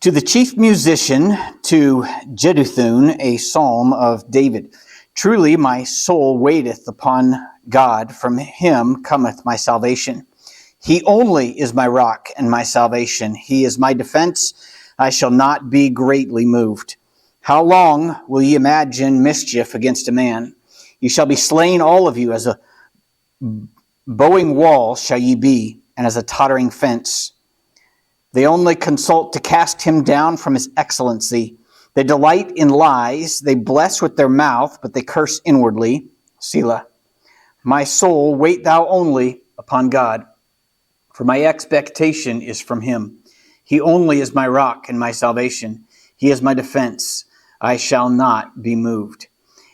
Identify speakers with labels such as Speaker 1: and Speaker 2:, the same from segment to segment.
Speaker 1: To the chief musician, to Jeduthun, a psalm of David. Truly my soul waiteth upon God, from him cometh my salvation. He only is my rock and my salvation. He is my defense. I shall not be greatly moved. How long will ye imagine mischief against a man? Ye shall be slain, all of you, as a bowing wall shall ye be, and as a tottering fence. They only consult to cast him down from his excellency. They delight in lies. They bless with their mouth, but they curse inwardly. Selah. My soul, wait thou only upon God, for my expectation is from him. He only is my rock and my salvation. He is my defense. I shall not be moved.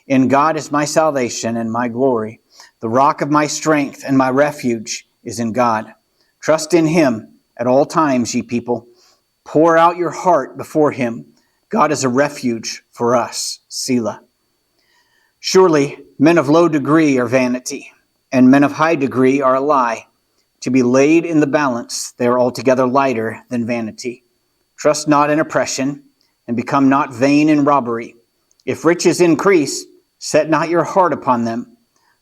Speaker 1: In God is my salvation and my glory. The rock of my strength and my refuge is in God. Trust in him at all times, ye people. Pour out your heart before him. God is a refuge for us. Selah. Surely men of low degree are vanity, and men of high degree are a lie. To be laid in the balance, they are altogether lighter than vanity. Trust not in oppression, and become not vain in robbery. If riches increase, set not your heart upon them.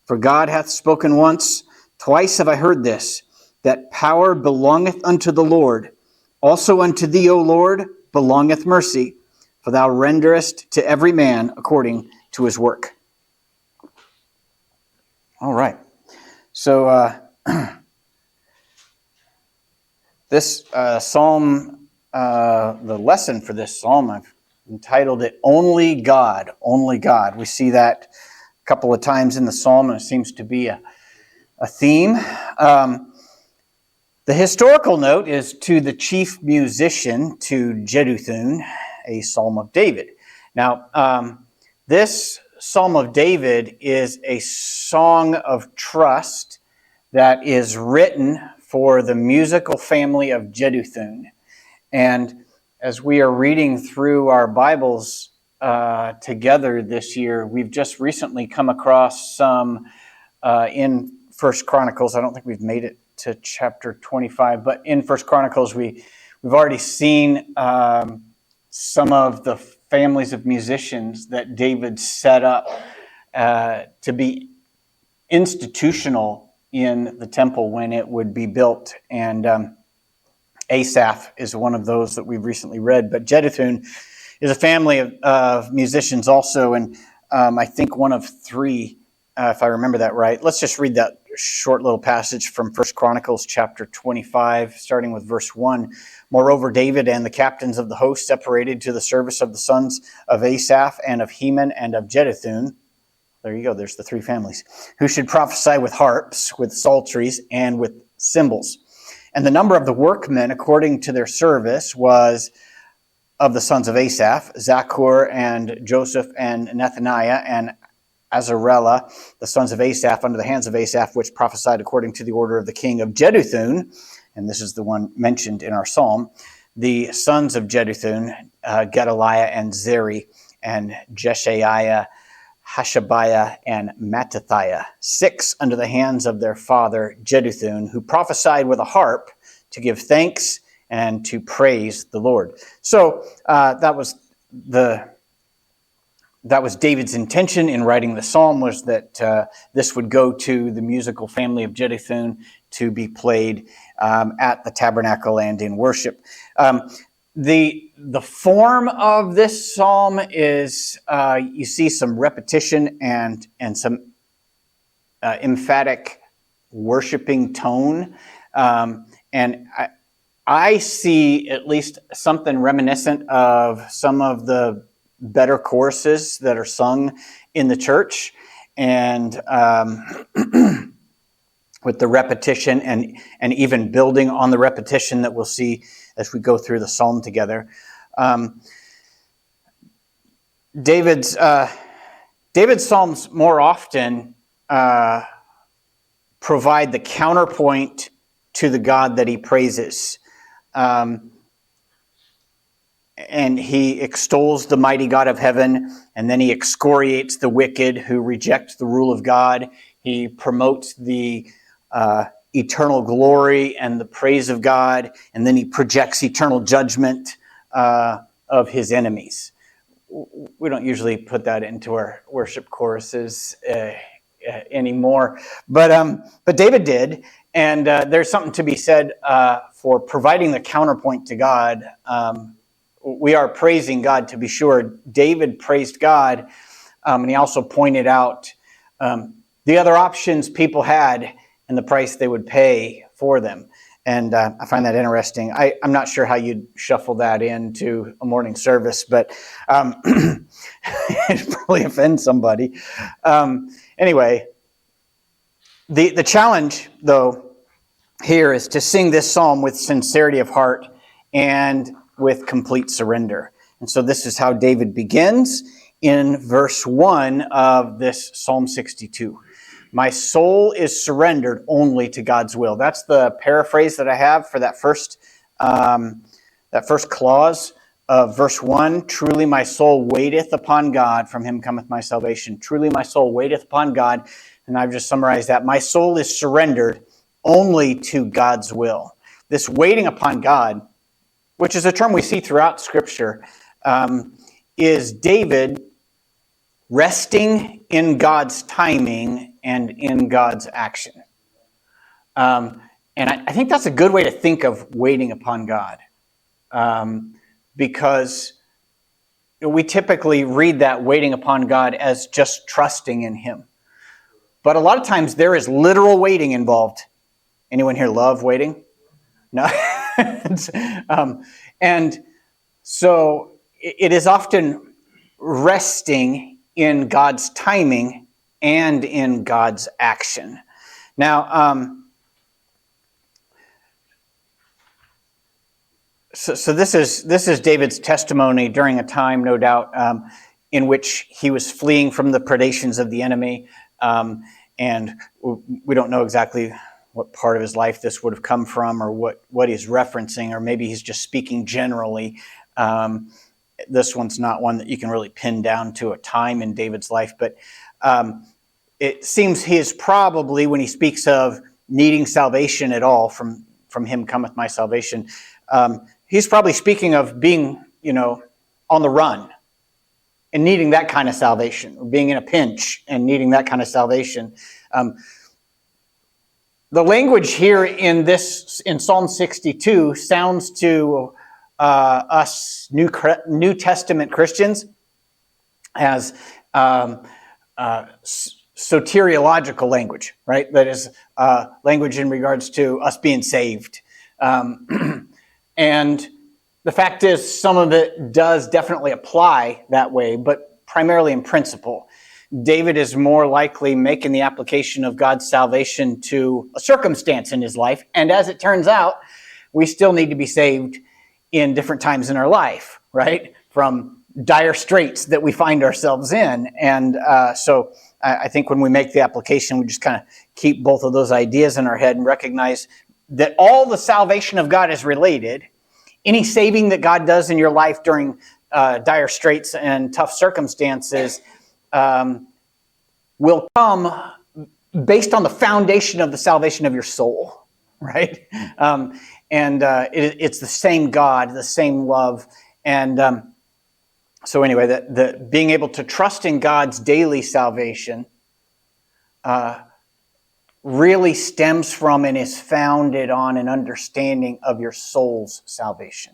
Speaker 1: For God hath spoken once, twice have I heard this, that power belongeth unto the Lord. Also unto thee, O Lord, belongeth mercy, for thou renderest to every man according to his work. All right. So this psalm, the lesson for this psalm, I've entitled it, Only God, Only God. We see that a couple of times in the psalm, and it seems to be a theme. The historical note is to the chief musician, to Jeduthun, a psalm of David. Now, this psalm of David is a song of trust that is written for the musical family of Jeduthun. And as we are reading through our Bibles together this year, we've just recently come across some in First Chronicles. I don't think we've made it to chapter 25, but in First Chronicles, we've already seen some of the families of musicians that David set up to be institutional in the temple when it would be built. And Asaph is one of those that we've recently read. But Jeduthun is a family of musicians also, and I think one of three, if I remember that right. Let's just read that short little passage from 1 Chronicles chapter 25, starting with verse 1. Moreover, David and the captains of the host separated to the service of the sons of Asaph and of Heman and of Jeduthun. There you go, there's the three families, who should prophesy with harps, with psalteries, and with cymbals. And the number of the workmen according to their service was of the sons of Asaph, Zachor and Joseph and Nethaniah and Azarellah, the sons of Asaph, under the hands of Asaph, which prophesied according to the order of the king of Jeduthun. And this is the one mentioned in our psalm. The sons of Jeduthun, Gedaliah and Zeri, and Jeshaiah, Hashabiah, and Mattathiah, 6 under the hands of their father Jeduthun, who prophesied with a harp to give thanks and to praise the Lord. So that was David's intention in writing the psalm, was that this would go to the musical family of Jeduthun to be played at the tabernacle and in worship. The form of this psalm is, you see some repetition and some emphatic worshiping tone. And I see at least something reminiscent of some of the better choruses that are sung in the church, and with the repetition and even building on the repetition that we'll see as we go through the psalm together. David's psalms more often provide the counterpoint to the God that he praises. And he extols the mighty God of heaven, and then he excoriates the wicked who reject the rule of God. He promotes the eternal glory and the praise of God, and then he projects eternal judgment of his enemies. We don't usually put that into our worship choruses anymore, but David did, and there's something to be said for providing the counterpoint to God. We are praising God, to be sure. David praised God, and he also pointed out the other options people had and the price they would pay for them. And I find that interesting. I'm not sure how you'd shuffle that into a morning service, but it probably offends somebody. Anyway, the challenge, though, here is to sing this psalm with sincerity of heart and with complete surrender. And so this is how David begins in verse 1 of this Psalm 62. My soul is surrendered only to God's will. That's the paraphrase that I have for that first clause of verse 1. Truly my soul waiteth upon God, from him cometh my salvation. Truly my soul waiteth upon God. And I've just summarized that. My soul is surrendered only to God's will. This waiting upon God, which is a term we see throughout Scripture, is David resting in God's timing and in God's action. And I think that's a good way to think of waiting upon God, because we typically read that waiting upon God as just trusting in him. But a lot of times there is literal waiting involved. Anyone here love waiting? No? And so it is often resting in God's timing and in God's action. Now, so this is David's testimony during a time, no doubt, in which he was fleeing from the predations of the enemy, and we don't know exactly what part of his life this would have come from, or what he's referencing, or maybe he's just speaking generally. This one's not one that you can really pin down to a time in David's life, but it seems he is probably, when he speaks of needing salvation at all, from him cometh my salvation, he's probably speaking of being, on the run and needing that kind of salvation, or being in a pinch and needing that kind of salvation. The language here in Psalm 62 sounds to us New Testament Christians as soteriological language, right? That is language in regards to us being saved. And the fact is, some of it does definitely apply that way, but primarily in principle. David is more likely making the application of God's salvation to a circumstance in his life. And as it turns out, we still need to be saved in different times in our life, right? From dire straits that we find ourselves in. And so I think when we make the application, we just kind of keep both of those ideas in our head and recognize that all the salvation of God is related. Any saving that God does in your life during dire straits and tough circumstances will come based on the foundation of the salvation of your soul, right? It's the same God, the same love. And so anyway, the being able to trust in God's daily salvation really stems from and is founded on an understanding of your soul's salvation.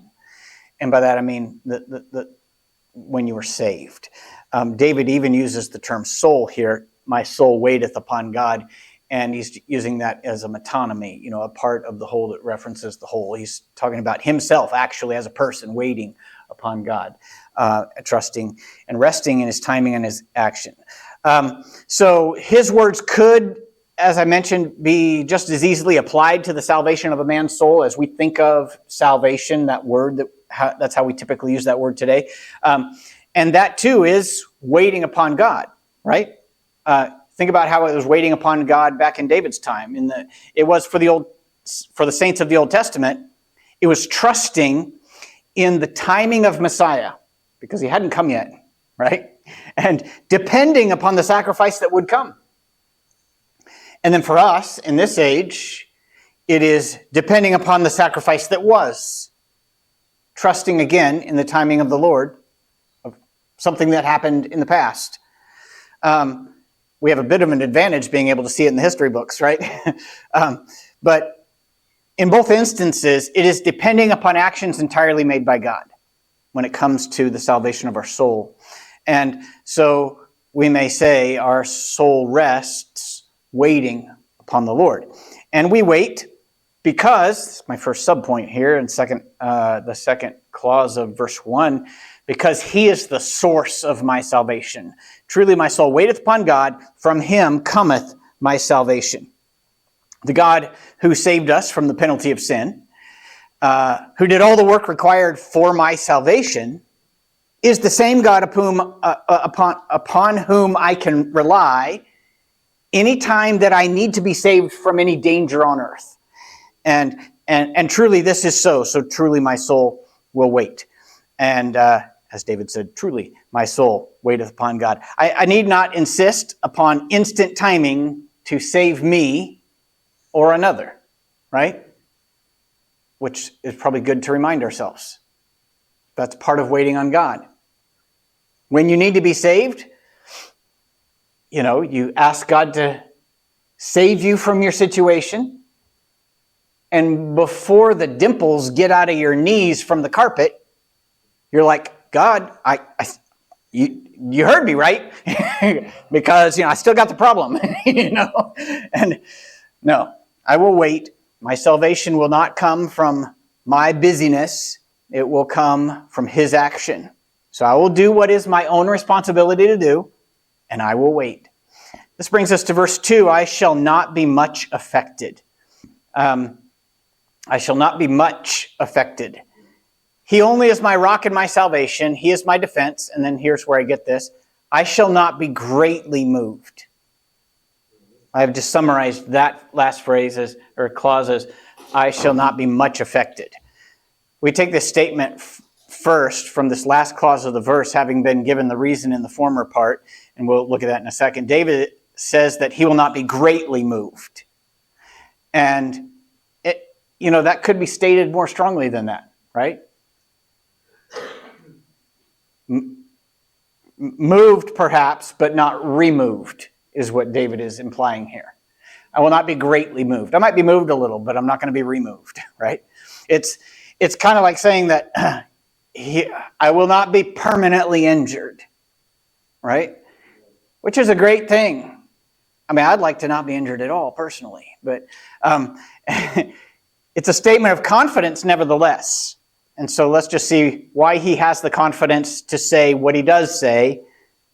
Speaker 1: And by that I mean when you were saved. David even uses the term soul here. My soul waiteth upon God. And he's using that as a metonymy, a part of the whole that references the whole. He's talking about himself actually as a person waiting upon God, trusting and resting in his timing and his action. So his words could, as I mentioned, be just as easily applied to the salvation of a man's soul as we think of salvation, that word, that's how we typically use that word today. And that too is waiting upon God, right? Think about how it was waiting upon God back in David's time. It was for the saints of the Old Testament. It was trusting in the timing of Messiah, because he hadn't come yet, right? And depending upon the sacrifice that would come. And then for us in this age, it is depending upon the sacrifice that was, trusting again in the timing of the Lord, of something that happened in the past. We have a bit of an advantage being able to see it in the history books, right? But in both instances, it is depending upon actions entirely made by God when it comes to the salvation of our soul. And so we may say our soul rests waiting upon the Lord. And we wait because, my first subpoint here in the second clause of verse 1, because he is the source of my salvation. Truly my soul waiteth upon God, from him cometh my salvation. The God who saved us from the penalty of sin, who did all the work required for my salvation, is the same God upon whom I can rely anytime that I need to be saved from any danger on earth. And truly this is so. So truly my soul will wait. And as David said, truly my soul waiteth upon God. I need not insist upon instant timing to save me or another, right? Which is probably good to remind ourselves. That's part of waiting on God. When you need to be saved, you ask God to save you from your situation. And before the dimples get out of your knees from the carpet, you're like, God, you heard me, right? Because, I still got the problem, And no, I will wait. My salvation will not come from my busyness. It will come from his action. So I will do what is my own responsibility to do, and I will wait. This brings us to verse 2. I shall not be much affected. I shall not be much affected. He only is my rock and my salvation. He is my defense. And then here's where I get this. I shall not be greatly moved. I have just summarized that last phrase or clause as, I shall not be much affected. We take this statement first from this last clause of the verse, having been given the reason in the former part, and we'll look at that in a second. David says that he will not be greatly moved. And, that could be stated more strongly than that, right? Moved, perhaps, but not removed, is what David is implying here. I will not be greatly moved. I might be moved a little, but I'm not going to be removed, right? It's kind of like saying that I will not be permanently injured, right? Which is a great thing. I mean, I'd like to not be injured at all, personally, but it's a statement of confidence nevertheless. And so let's just see why he has the confidence to say what he does say,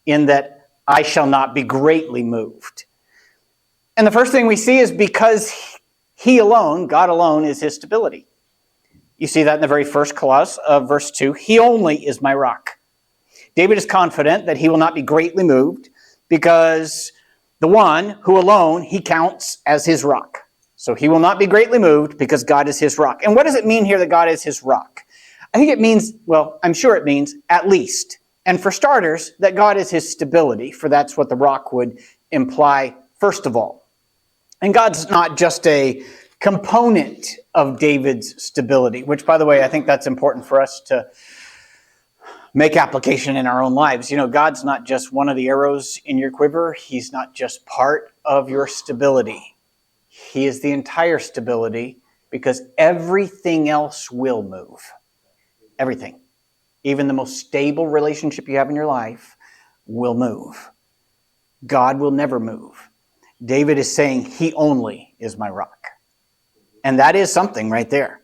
Speaker 1: in that I shall not be greatly moved. And the first thing we see is because he alone, God alone, is his stability. You see that in the very first clause of verse 2. He only is my rock. David is confident that he will not be greatly moved because the one who alone he counts as his rock. So he will not be greatly moved because God is his rock. And what does it mean here that God is his rock? I think it means, I'm sure it means at least. And for starters, that God is his stability, for that's what the rock would imply first of all. And God's not just a component of David's stability, which, by the way, I think that's important for us to make application in our own lives. God's not just one of the arrows in your quiver. He's not just part of your stability. He is the entire stability, because everything else will move. Everything. Even the most stable relationship you have in your life will move. God will never move. David is saying he only is my rock. And that is something right there.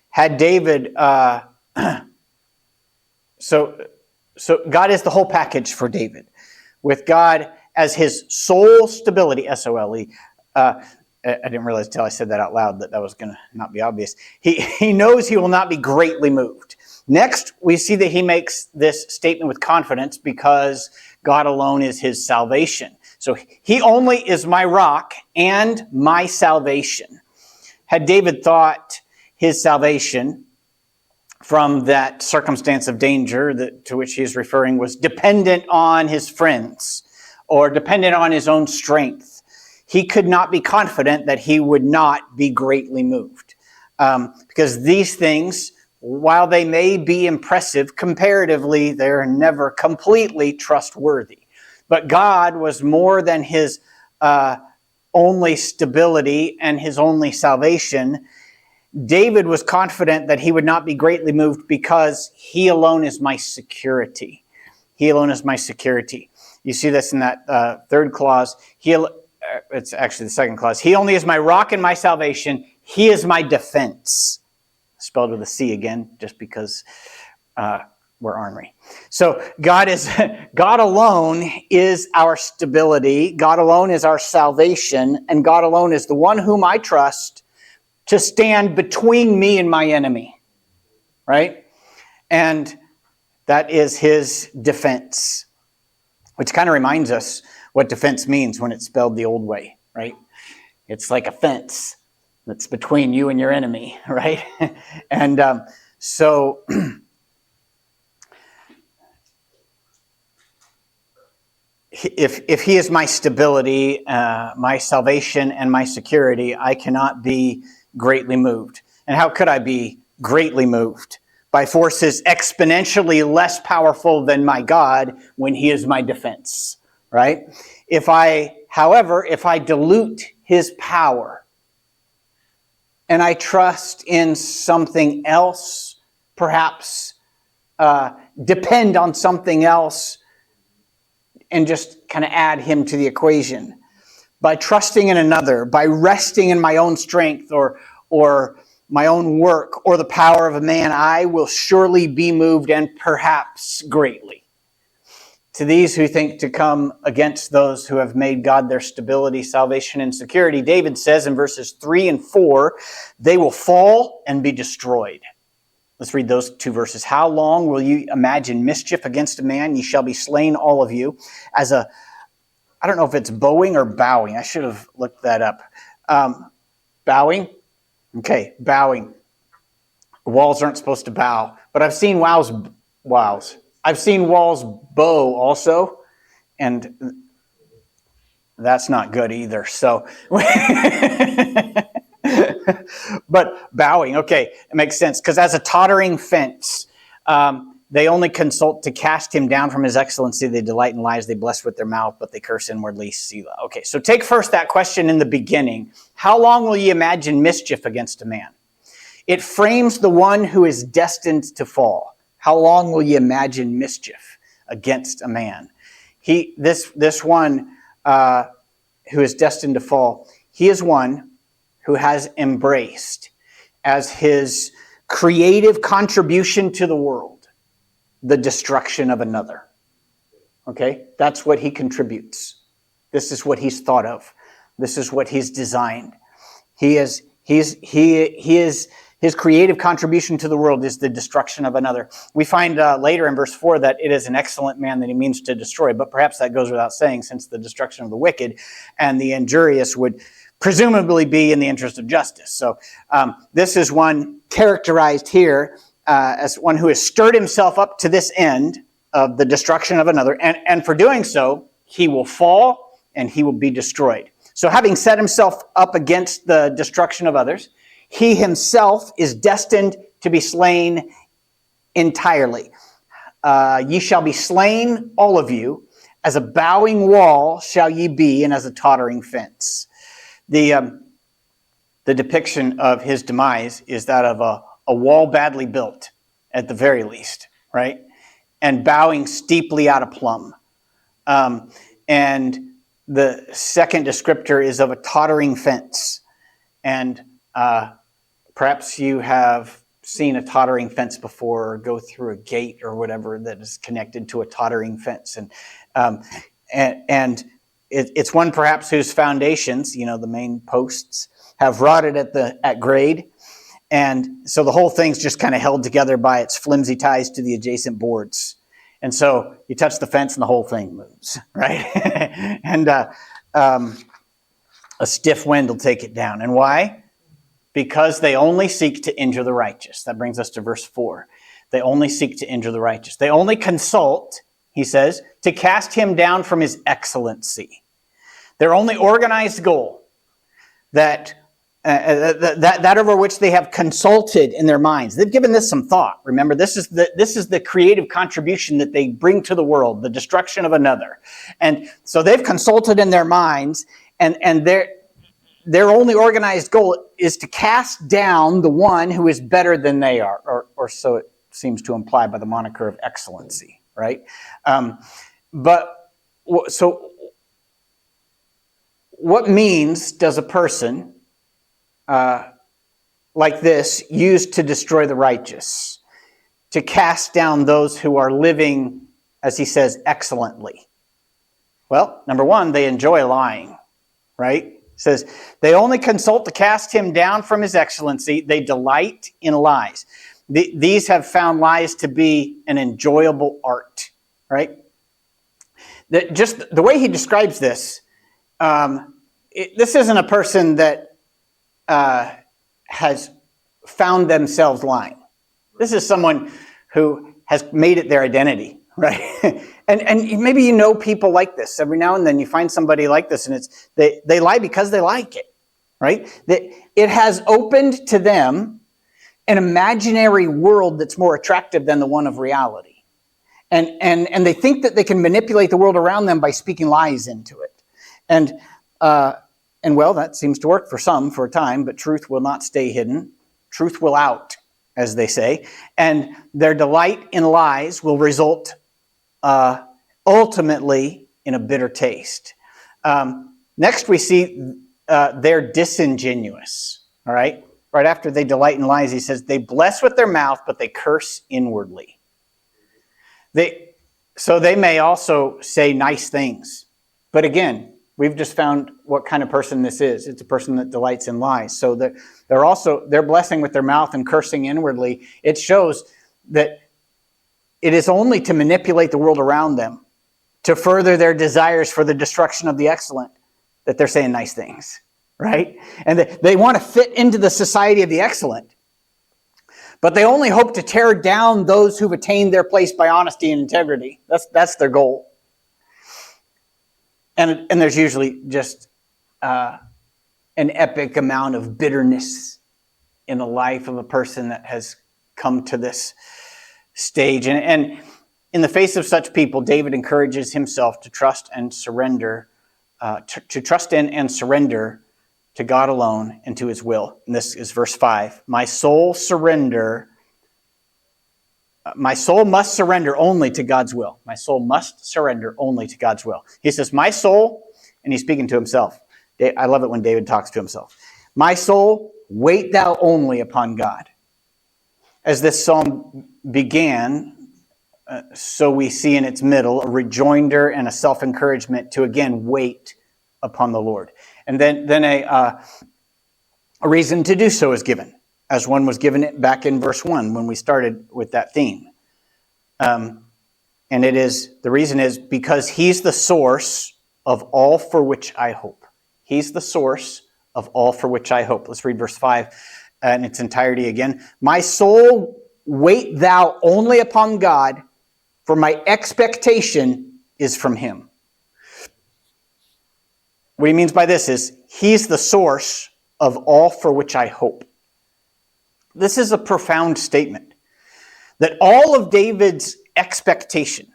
Speaker 1: Had David, so God is the whole package for David. With God as his sole stability, S-O-L-E. I didn't realize until I said that out loud that was going to not be obvious. He knows he will not be greatly moved. Next, we see that he makes this statement with confidence because God alone is his salvation. So he only is my rock and my salvation. Had David thought his salvation from that circumstance of danger to which he is referring was dependent on his friends or dependent on his own strength, he could not be confident that he would not be greatly moved. Because these things while they may be impressive, comparatively, they're never completely trustworthy. But God was more than his only stability and his only salvation. David was confident that he would not be greatly moved because he alone is my security. He alone is my security. You see this in that third clause. It's actually the second clause. He only is my rock and my salvation. He is my defense. Spelled with a C again, just because we're ornery. So God alone is our stability. God alone is our salvation. And God alone is the one whom I trust to stand between me and my enemy. Right? And that is his defense. Which kind of reminds us what defense means when it's spelled the old way, right? It's like a fence that's between you and your enemy, right? And so if he is my stability, my salvation, and my security, I cannot be greatly moved. And how could I be greatly moved? By forces exponentially less powerful than my God when he is my defense, right? However, if I dilute his power and I trust in something else, perhaps depend on something else and just kind of add him to the equation, by trusting in another, by resting in my own strength or my own work or the power of a man, I will surely be moved, and perhaps greatly. To these who think to come against those who have made God their stability, salvation, and security, David says in verses 3 and 4, they will fall and be destroyed. Let's read those two verses. How long will you imagine mischief against a man? Ye shall be slain, all of you. I don't know if it's bowing or bowing. I should have looked that up. Bowing? Okay, bowing. Walls aren't supposed to bow, but I've seen walls. I've seen walls bow also, and that's not good either. So, but bowing, okay, it makes sense, because as a tottering fence, they only consult to cast him down from his excellency. They delight in lies. They bless with their mouth, but they curse inwardly. Selah. Okay, so take first that question in the beginning. How long will ye imagine mischief against a man? It frames the one who is destined to fall. How long will ye imagine mischief against a man? This one who is destined to fall, he is one who has embraced as his creative contribution to the world the destruction of another. Okay? That's what he contributes. This is what he's thought of. This is what he's designed. His creative contribution to the world is the destruction of another. We find later in verse 4 that it is an excellent man that he means to destroy, but perhaps that goes without saying, since the destruction of the wicked and the injurious would presumably be in the interest of justice. So this is one characterized here as one who has stirred himself up to this end of the destruction of another, and for doing so, he will fall and he will be destroyed. So having set himself up against the destruction of others, he himself is destined to be slain entirely. Ye shall be slain, all of you. As a bowing wall shall ye be, and as a tottering fence. The depiction of his demise is that of a wall badly built, at the very least, right? And bowing steeply out of plumb. And the second descriptor is of a tottering fence. And perhaps you have seen a tottering fence before, or go through a gate or whatever that is connected to a tottering fence. And it's one perhaps whose foundations, the main posts, have rotted at grade. And so the whole thing's just kind of held together by its flimsy ties to the adjacent boards. And so you touch the fence and the whole thing moves, right? And a stiff wind will take it down. And why? Because they only seek to injure the righteous. That brings us to verse 4. They only seek to injure the righteous. They only consult, he says, to cast him down from his excellency. Their only organized goal, that that over which they have consulted in their minds. They've given this some thought. Remember, this is the creative contribution that they bring to the world, the destruction of another. And so they've consulted in their minds, and their only organized goal is to cast down the one who is better than they are, or so it seems to imply by the moniker of excellency, right? So what means does a person like this use to destroy the righteous, to cast down those who are living, as he says, excellently? Well, number one, they enjoy lying, right? It says, they only consult to cast him down from his excellency. They delight in lies. These have found lies to be an enjoyable art, right? Just the way he describes this, this isn't a person that has found themselves lying. This is someone who has made it their identity, right? and maybe you know people like this. Every now and then you find somebody like this, and they lie because they like it, right? It has opened to them an imaginary world that's more attractive than the one of reality. And they think that they can manipulate the world around them by speaking lies into it. And well, that seems to work for some for a time, but truth will not stay hidden. Truth will out, as they say. And their delight in lies will result ultimately in a bitter taste. Next, we see they're disingenuous, all right? Right after they delight in lies, he says, they bless with their mouth, but they curse inwardly. So they may also say nice things. But again, we've just found what kind of person this is. It's a person that delights in lies. So they're blessing with their mouth and cursing inwardly. It shows that it is only to manipulate the world around them, to further their desires for the destruction of the excellent, that they're saying nice things, right? And they want to fit into the society of the excellent. But they only hope to tear down those who've attained their place by honesty and integrity. That's their goal. And there's usually just an epic amount of bitterness in the life of a person that has come to this stage. And in the face of such people, David encourages himself to trust and surrender, to trust in and surrender to God alone and to his will. And this is verse 5. My soul must surrender only to God's will. My soul must surrender only to God's will. He says, my soul, and he's speaking to himself. I love it when David talks to himself. My soul, wait thou only upon God. As this psalm began, so we see in its middle a rejoinder and a self-encouragement to again wait upon the Lord. And then a reason to do so is given, as one was given it back in verse 1 when we started with that theme. And the reason is because he's the source of all for which I hope. He's the source of all for which I hope. Let's read verse 5 in its entirety again. My soul, wait thou only upon God, for my expectation is from him. What he means by this is he's the source of all for which I hope. This is a profound statement. That all of David's expectation,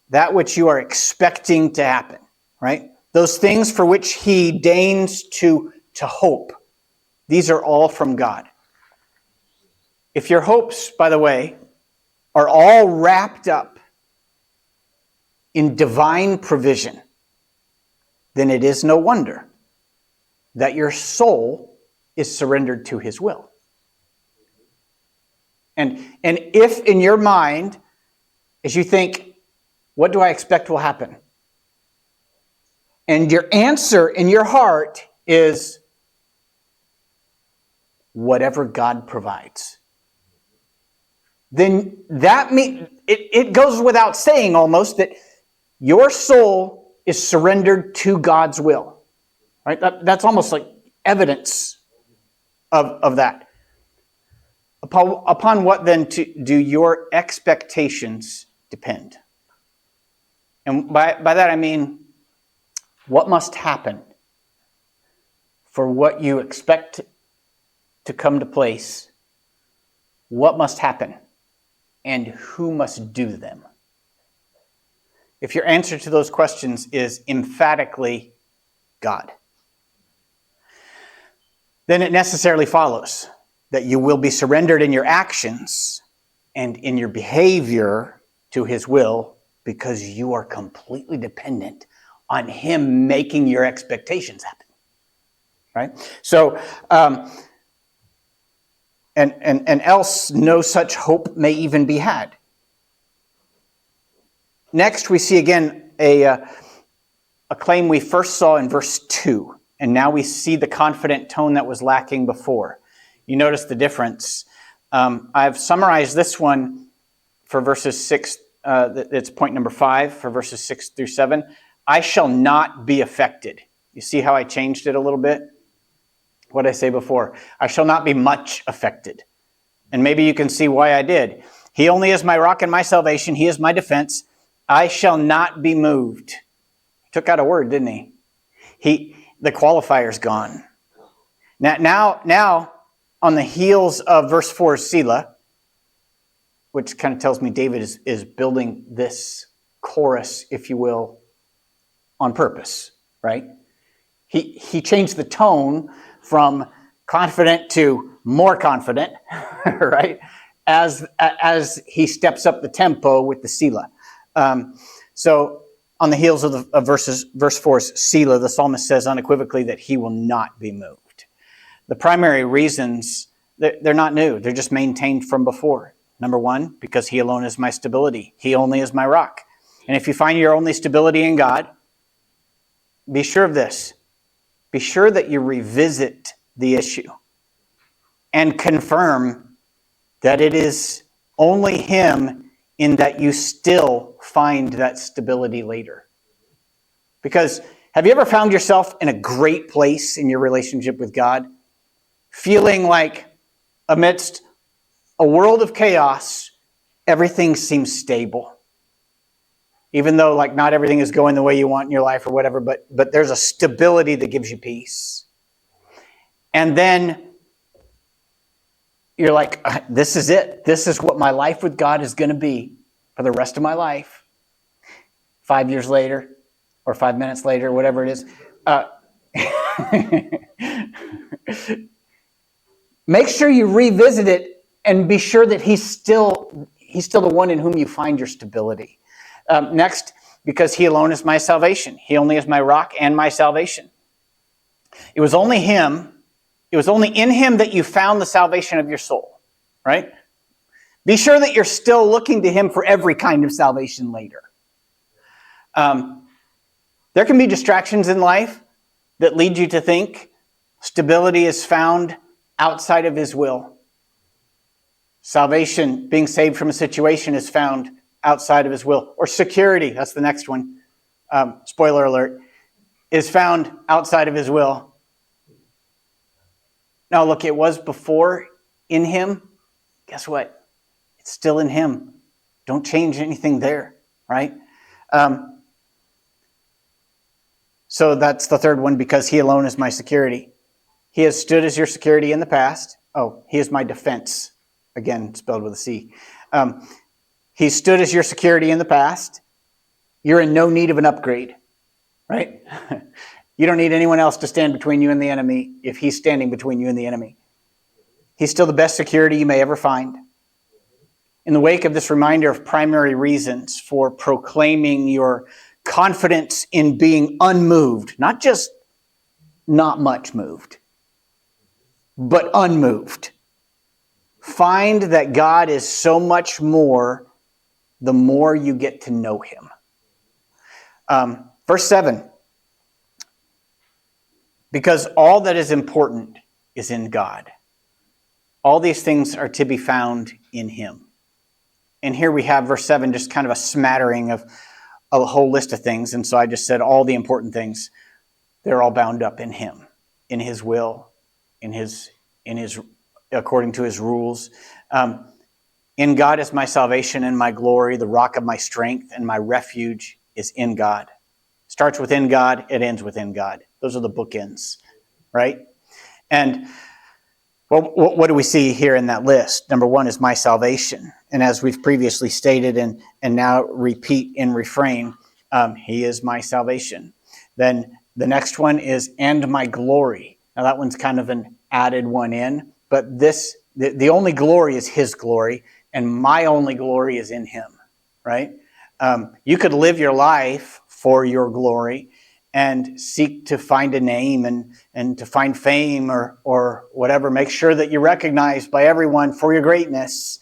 Speaker 1: that which you are expecting to happen, right? Those things for which he deigns to hope, these are all from God. If your hopes, by the way, are all wrapped up in divine provision, then it is no wonder that your soul is surrendered to his will. And if in your mind, as you think, what do I expect will happen? And your answer in your heart is whatever God provides. Then that means it goes without saying almost that your soul is surrendered to God's will. Right? That's almost like evidence of that. Upon what then do your expectations depend? And by that I mean, what must happen for what you expect to come to place, what must happen and who must do them? If your answer to those questions is emphatically God, then it necessarily follows that you will be surrendered in your actions and in your behavior to his will, because you are completely dependent on him making your expectations happen. Right? So, and else no such hope may even be had. Next, we see again a claim we first saw in verse 2, and now we see the confident tone that was lacking before. You notice the difference. I've summarized this one for verses 6, it's point number 5, for verses 6 through 7. I shall not be affected. You see how I changed it a little bit? What did I say before? I shall not be much affected. And maybe you can see why I did. He only is my rock and my salvation. He is my defense. I shall not be moved. He took out a word, didn't he? The qualifier's gone. Now, on the heels of verse 4 is Selah, which kind of tells me David is building this chorus, if you will, on purpose, right? He changed the tone from confident to more confident, right? As he steps up the tempo with the Selah. So on the heels of verse 4 is Selah, the psalmist says unequivocally that he will not be moved. The primary reasons, they're not new. They're just maintained from before. Number one, because he alone is my stability. He only is my rock. And if you find your only stability in God, be sure of this. Be sure that you revisit the issue and confirm that it is only him, in that you still find that stability later. Because have you ever found yourself in a great place in your relationship with God, feeling like amidst a world of chaos, everything seems stable? Even though like not everything is going the way you want in your life or whatever, but there's a stability that gives you peace. And then you're like, this is it. This is what my life with God is going to be for the rest of my life. 5 years later, or 5 minutes later, whatever it is. Make sure you revisit it and be sure that he's still the one in whom you find your stability. Next, because he alone is my salvation. He only is my rock and my salvation. It was only in him that you found the salvation of your soul, right? Be sure that you're still looking to him for every kind of salvation later. There can be distractions in life that lead you to think stability is found outside of his will. Salvation, being saved from a situation, is found outside of his will. Or security, that's the next one. Spoiler alert, is found outside of his will. Now look, it was before in him. Guess what? It's still in him. Don't change anything there, right? So that's the third one, because he alone is my security. He has stood as your security in the past. Oh, he is my defense. Again, spelled with a C. He stood as your security in the past. You're in no need of an upgrade, right? You don't need anyone else to stand between you and the enemy if he's standing between you and the enemy. He's still the best security you may ever find. In the wake of this reminder of primary reasons for proclaiming your confidence in being unmoved, not just not much moved, but unmoved, find that God is so much more the more you get to know him. Verse 7, because all that is important is in God. All these things are to be found in him. And here we have verse 7, just kind of a smattering of a whole list of things. And so I just said all the important things, they're all bound up in him, in his will, in his according to his rules. In God is my salvation and my glory, the rock of my strength, and my refuge is in God. Starts within God, it ends within God. Those are the bookends, right? And Well, what do we see here in that list? Number one is my salvation. And as we've previously stated and now repeat in refrain, he is my salvation. Then the next one is and my glory. Now that one's kind of an added one in, but the only glory is his glory, and my only glory is in him, right? You could live your life for your glory and seek to find a name and to find fame or whatever. Make sure that you're recognized by everyone for your greatness.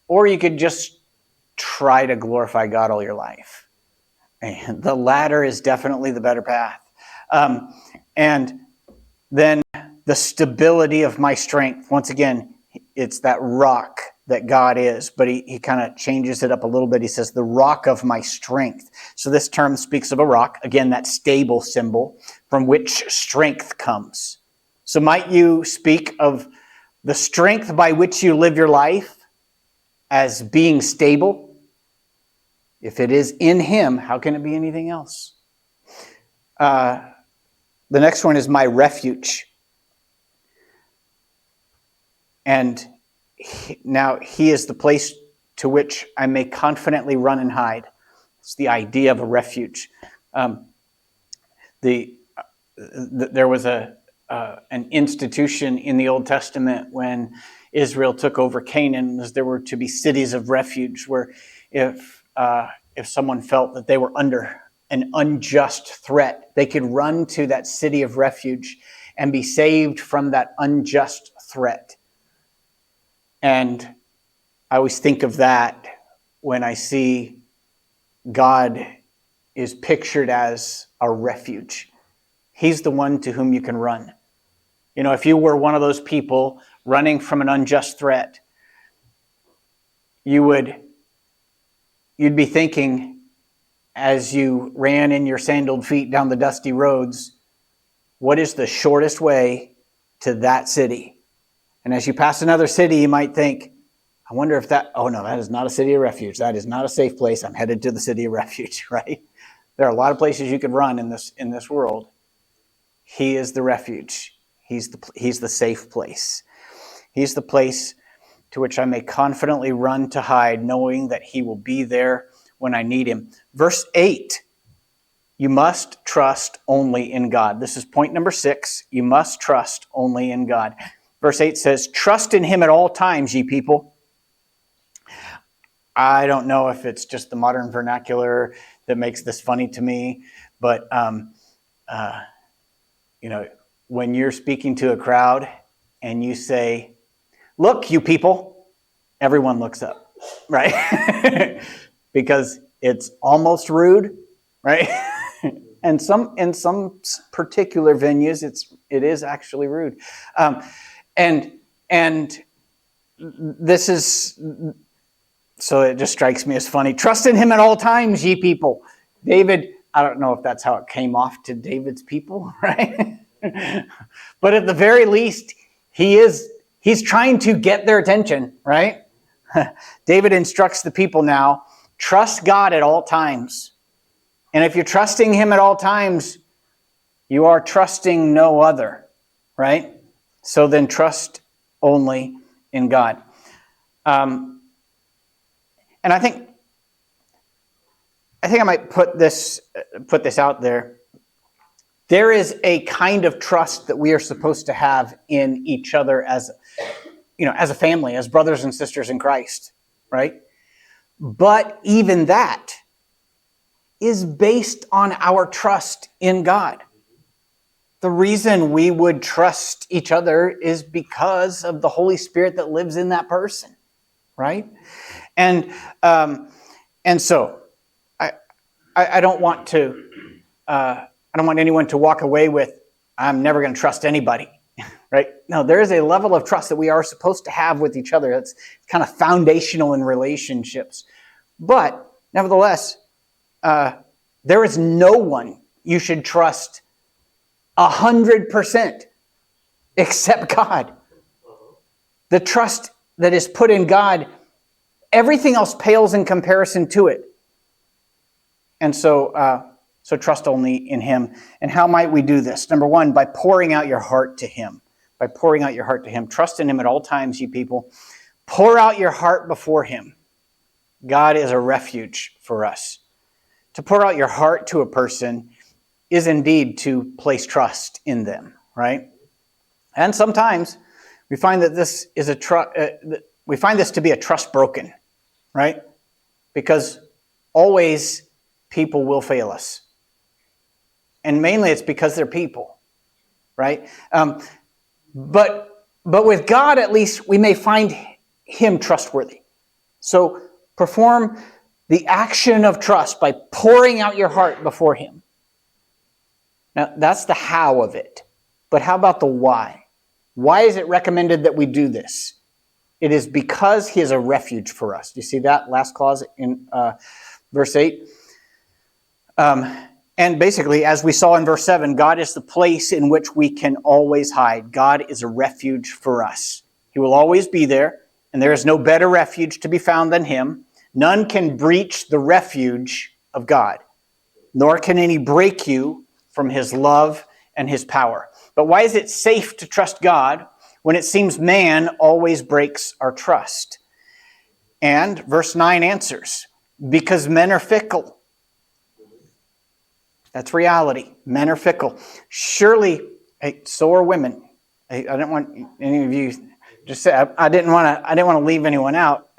Speaker 1: Or you could just try to glorify God all your life. And the latter is definitely the better path. And then the stability of my strength. Once again, it's that rock that God is, but he kind of changes it up a little bit. He says, the rock of my strength. So this term speaks of a rock, again, that stable symbol from which strength comes. So might you speak of the strength by which you live your life as being stable? If it is in him, how can it be anything else? The next one is my refuge. And now he is the place to which I may confidently run and hide. It's the idea of a refuge. There was an institution in the Old Testament when Israel took over Canaan, as there were to be cities of refuge, where if someone felt that they were under an unjust threat, they could run to that city of refuge and be saved from that unjust threat. And I always think of that when I see God is pictured as a refuge. He's the one to whom you can run. You know, if you were one of those people running from an unjust threat, you'd be thinking as you ran in your sandaled feet down the dusty roads, what is the shortest way to that city? And as you pass another city, you might think, I wonder if that is not a city of refuge. That is not a safe place. I'm headed to the city of refuge, right? There are a lot of places you could run in this world. He is the refuge. He's the safe place. He's the place to which I may confidently run to hide, knowing that he will be there when I need him. Verse 8, you must trust only in God. This is point number 6. You must trust only in God. Verse 8 says, trust in him at all times, ye people. I don't know if it's just the modern vernacular that makes this funny to me, but when you're speaking to a crowd and you say, look, you people, everyone looks up, right? Because it's almost rude, right? And in some particular venues, it is actually rude. And this is, so it just strikes me as funny. Trust in him at all times, ye people. David, I don't know if that's how it came off to David's people, right? But at the very least, he's trying to get their attention, right? David instructs the people now, trust God at all times. And if you're trusting him at all times, you are trusting no other, right? So then trust only in God. And I think I might put this out there. There is a kind of trust that we are supposed to have in each other as a family, as brothers and sisters in Christ, right? But even that is based on our trust in God. The reason we would trust each other is because of the Holy Spirit that lives in that person, right? And so I don't want anyone to walk away with, I'm never going to trust anybody, right? No, there is a level of trust that we are supposed to have with each other. That's kind of foundational in relationships. But nevertheless, there is no one you should trust 100% except God. The trust that is put in God, everything else pales in comparison to it. And so trust only in him. And how might we do this? Number one, by pouring out your heart to him. by pouring out your heart to him. Trust in him at all times, you people. Pour out your heart before him. God is a refuge for us. To pour out your heart to a person is indeed to place trust in them, right? And sometimes we find that this is we find this to be a trust broken, right? Because always people will fail us. And mainly it's because they're people, right? But with God, at least, we may find him trustworthy. So perform the action of trust by pouring out your heart before him. Now, that's the how of it. But how about the why? Why is it recommended that we do this? It is because he is a refuge for us. Do you see that last clause in verse 8? And basically, as we saw in verse 7, God is the place in which we can always hide. God is a refuge for us. He will always be there, and there is no better refuge to be found than him. None can breach the refuge of God, nor can any break you from his love and his power. But why is it safe to trust God when it seems man always breaks our trust? And verse 9 answers, because men are fickle. That's reality. Men are fickle. Surely, so are women. I didn't want any of you just say. I didn't want to leave anyone out.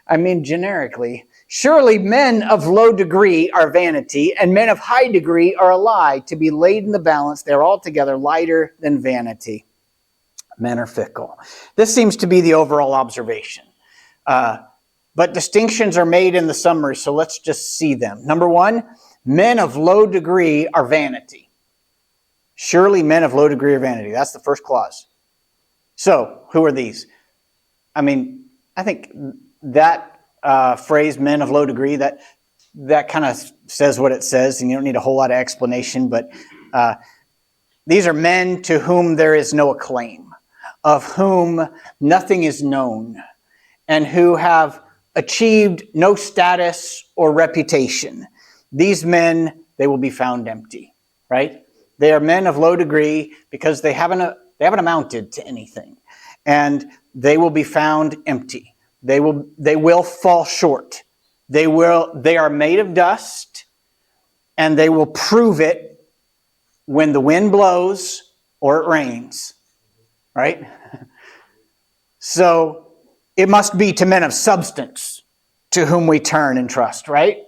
Speaker 1: I mean, generically, surely men of low degree are vanity, and men of high degree are a lie. To be laid in the balance, they're altogether lighter than vanity. Men are fickle. This seems to be the overall observation. But distinctions are made in the summary, so let's just see them. Number one, men of low degree are vanity. Surely men of low degree are vanity. That's the first clause. So, who are these? I mean, I think that phrase, men of low degree, that kind of says what it says, and you don't need a whole lot of explanation, but these are men to whom there is no acclaim, of whom nothing is known, and who have achieved no status or reputation. These men, they will be found empty, right? They are men of low degree because they haven't amounted to anything, and they will be found empty. They will fall short. They are made of dust, and they will prove it when the wind blows or it rains, right? So it must be to men of substance to whom we turn and trust, right?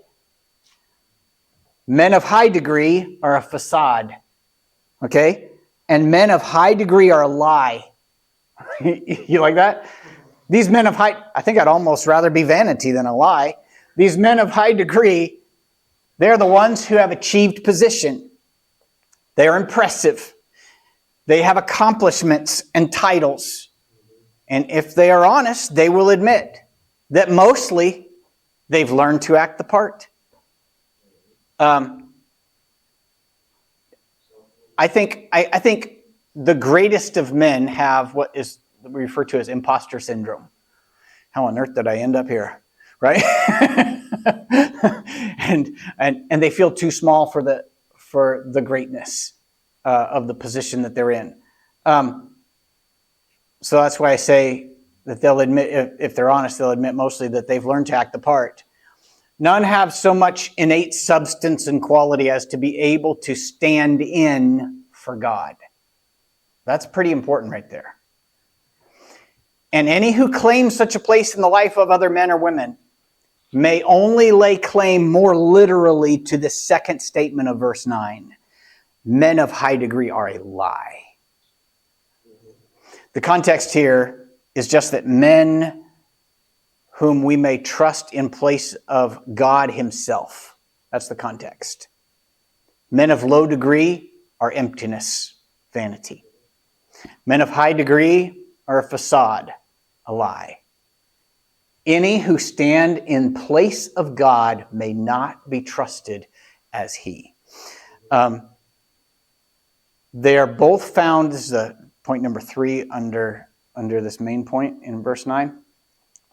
Speaker 1: Men of high degree are a facade, okay? And men of high degree are a lie. You like that? These men of high, I think I'd almost rather be vanity than a lie. These men of high degree, they're the ones who have achieved position. They're impressive. They have accomplishments and titles. And if they are honest, they will admit that mostly they've learned to act the part. I think the greatest of men have what is referred to as imposter syndrome. How on earth did I end up here? Right? and they feel too small for the greatness of the position that they're in. So that's why I say that they'll admit, if they're honest, they'll admit mostly that they've learned to act the part. None have so much innate substance and quality as to be able to stand in for God. That's pretty important right there. And any who claim such a place in the life of other men or women may only lay claim more literally to the second statement of verse 9. Men of high degree are a lie. The context here is just that men whom we may trust in place of God himself. That's the context. Men of low degree are emptiness, vanity. Men of high degree are a facade, a lie. Any who stand in place of God may not be trusted as he. They are both found, this is point number 3 under this main point in verse 9.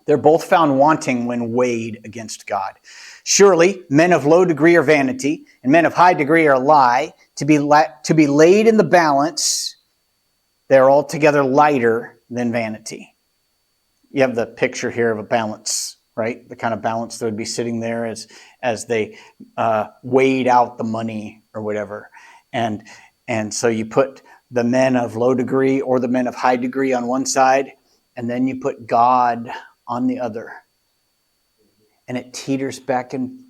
Speaker 1: They're both found wanting when weighed against God. Surely, men of low degree are vanity, and men of high degree are a lie. to be laid in the balance, they're altogether lighter than vanity. You have the picture here of a balance, right? The kind of balance that would be sitting there as they weighed out the money or whatever. And so you put the men of low degree or the men of high degree on one side, and then you put God on the other. And it teeters back and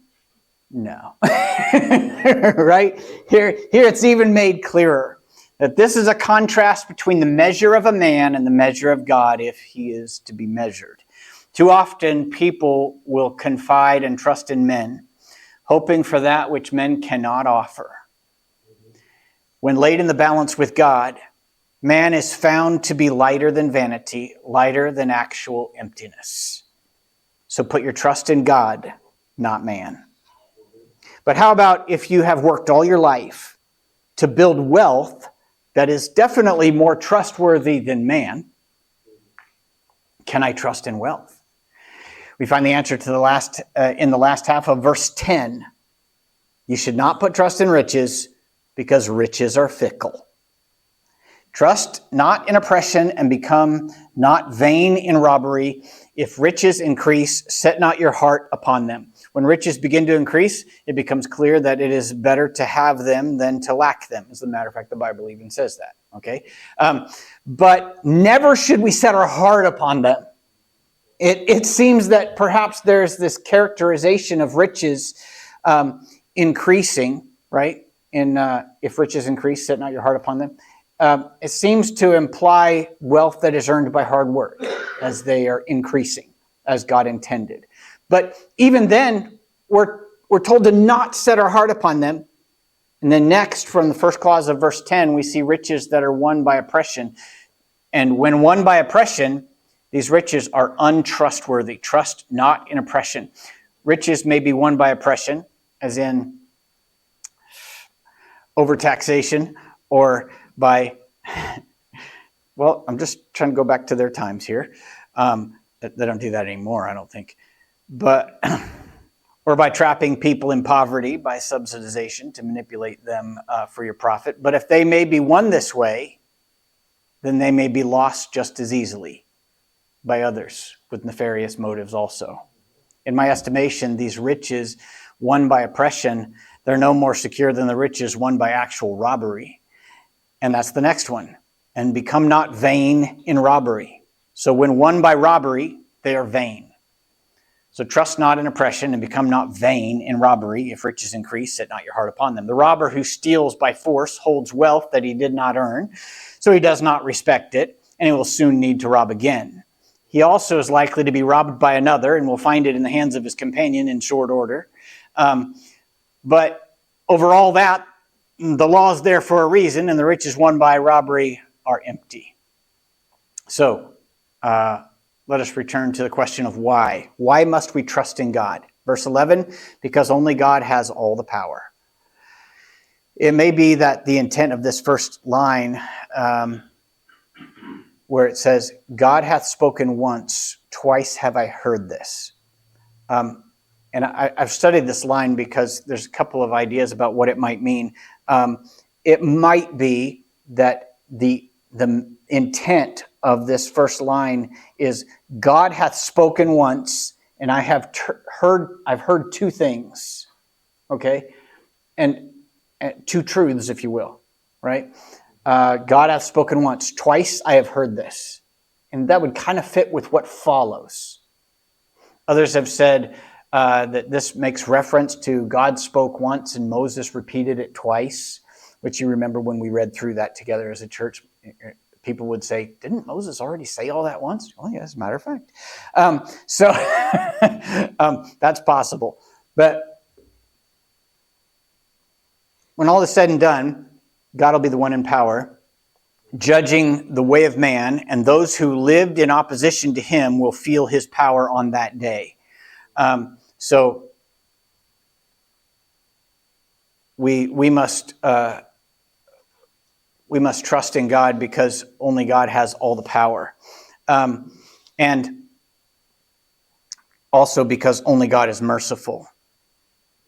Speaker 1: no. Right? Here it's even made clearer that this is a contrast between the measure of a man and the measure of God if he is to be measured. Too often people will confide and trust in men, hoping for that which men cannot offer. When laid in the balance with God, man is found to be lighter than vanity, lighter than actual emptiness. So put your trust in God, not man. But how about if you have worked all your life to build wealth that is definitely more trustworthy than man? Can I trust in wealth? We find the answer to in the last half of verse 10. You should not put trust in riches, because riches are fickle. Trust not in oppression, and become not vain in robbery. If riches increase, set not your heart upon them. When riches begin to increase, it becomes clear that it is better to have them than to lack them. As a matter of fact, the Bible even says that. Okay, but never should we set our heart upon them. It seems that perhaps there's this characterization of riches increasing, right? If riches increase, set not your heart upon them. It seems to imply wealth that is earned by hard work as they are increasing, as God intended. But even then, we're told to not set our heart upon them. And then next, from the first clause of verse 10, we see riches that are won by oppression. And when won by oppression, these riches are untrustworthy. Trust not in oppression. Riches may be won by oppression, as in overtaxation, or by, well, I'm just trying to go back to their times here. They don't do that anymore, I don't think. But, or by trapping people in poverty by subsidization to manipulate them for your profit. But if they may be won this way, then they may be lost just as easily by others with nefarious motives also. In my estimation, these riches won by oppression, they're no more secure than the riches won by actual robbery. And that's the next one. And become not vain in robbery. So when won by robbery, they are vain. So trust not in oppression, and become not vain in robbery. If riches increase, set not your heart upon them. The robber who steals by force holds wealth that he did not earn, so he does not respect it, and he will soon need to rob again. He also is likely to be robbed by another, and will find it in the hands of his companion in short order. But over all that, the law is there for a reason, and the riches won by robbery are empty. So, let us return to the question of why. Why must we trust in God? Verse 11, because only God has all the power. It may be that the intent of this first line, where it says, God hath spoken once, twice have I heard this. And I've studied this line because there's a couple of ideas about what it might mean. It might be that the intent of this first line is God hath spoken once, and I've heard two things, okay, and two truths, if you will, right? God hath spoken once, twice I have heard this, and that would kind of fit with what follows. Others have said that this makes reference to God spoke once and Moses repeated it twice, which you remember when we read through that together as a church. People would say, didn't Moses already say all that once? Oh, yeah, as a matter of fact. So that's possible. But when all is said and done, God will be the one in power, judging the way of man, and those who lived in opposition to him will feel his power on that day. So we must trust in God because only God has all the power. And also because only God is merciful.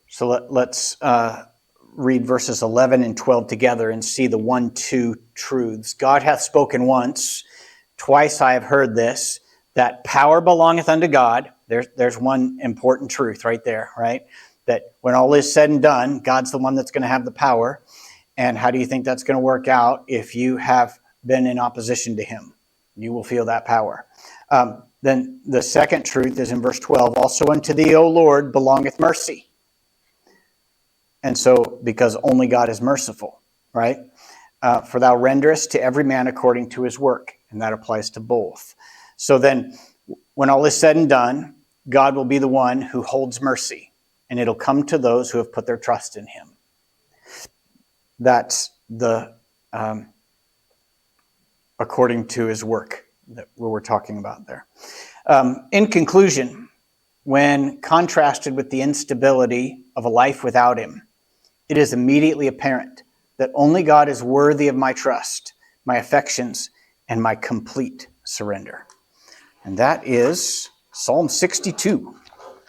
Speaker 1: So let's read verses 11 and 12 together and see the 1-2 truths. God hath spoken once, twice I have heard this, that power belongeth unto God. There's one important truth right there, right? That when all is said and done, God's the one that's going to have the power. And how do you think that's going to work out if you have been in opposition to him? You will feel that power. Then the second truth is in verse 12, also unto thee, O Lord, belongeth mercy. And so, because only God is merciful, right? For thou renderest to every man according to his work. And that applies to both. So then, when all is said and done, God will be the one who holds mercy. And it'll come to those who have put their trust in him. That's the according to his work that we're talking about there. In conclusion, when contrasted with the instability of a life without him, it is immediately apparent that only God is worthy of my trust, my affections, and my complete surrender. And that is Psalm 62.